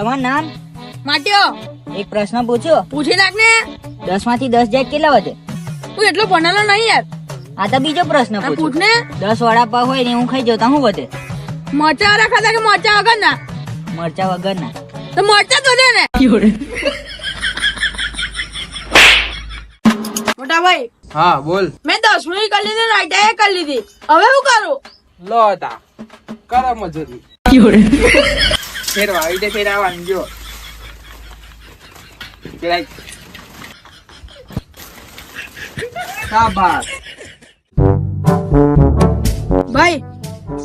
તમારું નામ? માટ્યો એક પ્રશ્ન પૂછ્યો. પૂછી નાખ ને. 10 માંથી 10 જાય કેટલા વધે? તું એટલો ભણેલો નહીં યાર. આ તો બીજો પ્રશ્ન આ પૂછ પૂછ્યો. ને. 10 વડાપાવ હોય ને હું ખાઈ જતા શું વધે? મરચા વાળા ખાતા કે મરચા વગર ના? મરચા વગરના. તો મરચા તો દે ને. મોટા ભાઈ હા બોલ. મેં 10મી કરી લીધી ને ITI કરી લીધી. હવે શું કરું? લો તા કરો મજૂરી. ફેરવા આવી દે ફેરવાનું જો. ફેરાય. શાબાશ. ભાઈ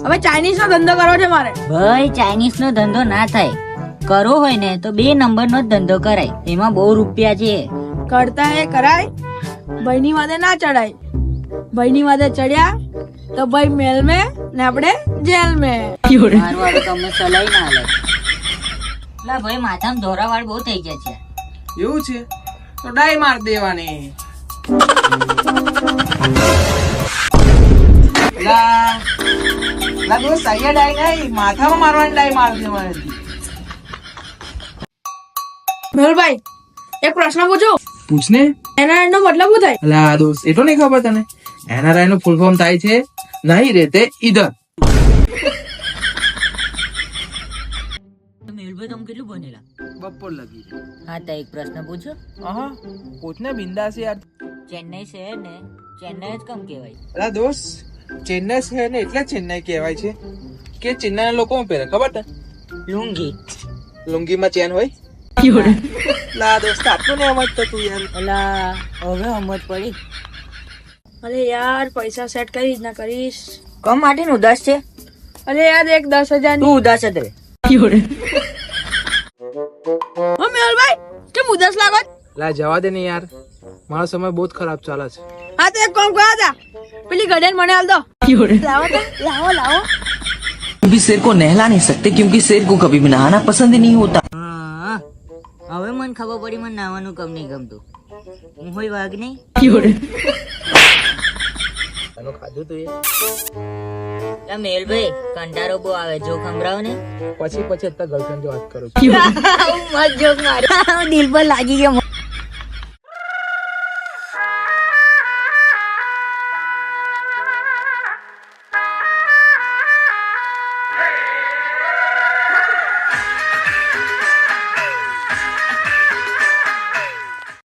હવે ચાઇનીઝ નો ધંધો કરવો છે મારે. ભાઈ ચાઇનીઝ નો ધંધો ના થાય. કરવો હોય ને તો 2 નંબરનો જ ધંધો કરાય. એમાં બહુ રૂપિયા છે. કરતા એ કરાય, ભાઈની વાદે ના ચડાય. ભાઈની વાદે ચડ્યા તો ભાઈ મેલ में ને આપણે જેલ में. મારું વાળું તમને સલાઈ ના હાલે. લા ભાઈ માથામાં ધોરાવાળ બહુ થઈ ગયા છે. એવું છે તો ડાઈ માર દેવાની. લા લા દોસ્ત અહીંયા ડાઈ નહીં, માથામાં મારવાની ડાઈ માર દેવાની. મેલભાઈ એક પ્રશ્ન પૂછું. પૂછ ને. એના નો મતલબ શું થાય? લા દોસ્ત એ તો નહીં ખબર તને. NRI નું ફૂલ ફોર્મ થાય છે નહીં રહેતે ઈધર. મેલભાઈ તમે કેટલું ભણેલા? બપોર લગી છે. હા તો એક પ્રશ્ન પૂછો. હા પૂછ ને બિંદાસ યાર. ચેન્નઈ શહેર ને ચેન્નઈ જ કેમ કહેવાય? અલા દોસ્ત ચેન્નઈ શહેર ને એટલે ચેન્નઈ કહેવાય છે કે ચેન્નઈના લોકો શું પહેરે ખબર તને? લુંગી. લુંગીમાં ચેન હોય. લા દોસ્ત આટલું ને સમજતો તું યાર. અલા હવે સમજ પડી. અરે યાર પૈસા સેટ કરીશ ના કરીશ. કમ માટે ઉદાસ છે? અરે યાર એક 10,000 તું ઉદાસ જ રહે. મેલભાઈ કેમ ઉદાસ લાગો? લા જવા દે ને યાર, મારો સમય બહુ જ ખરાબ ચાલે છે. હા તો એક કામ કરો તા પેલી ગડેન મને હાલ દો. લાવો તો લાવો લાવો. भी शेर को नहला नहीं सकते क्योंकि शेर को कभी भी नहाना पसंद नहीं होता। હા હવે મને ખબર પડી મને નાવાનું કમ નહીં ગમતું. હું હોય વાઘ નહીં. તને ખાધું તું એ મેલભાઈ કંટાળો બહુ આવે. જો ખંભરાવ ને પછી અત્યારે ગર્લફ્રેન્ડ જો વાત કરું મત જોક મારી દિલ પર લાગી ગયો.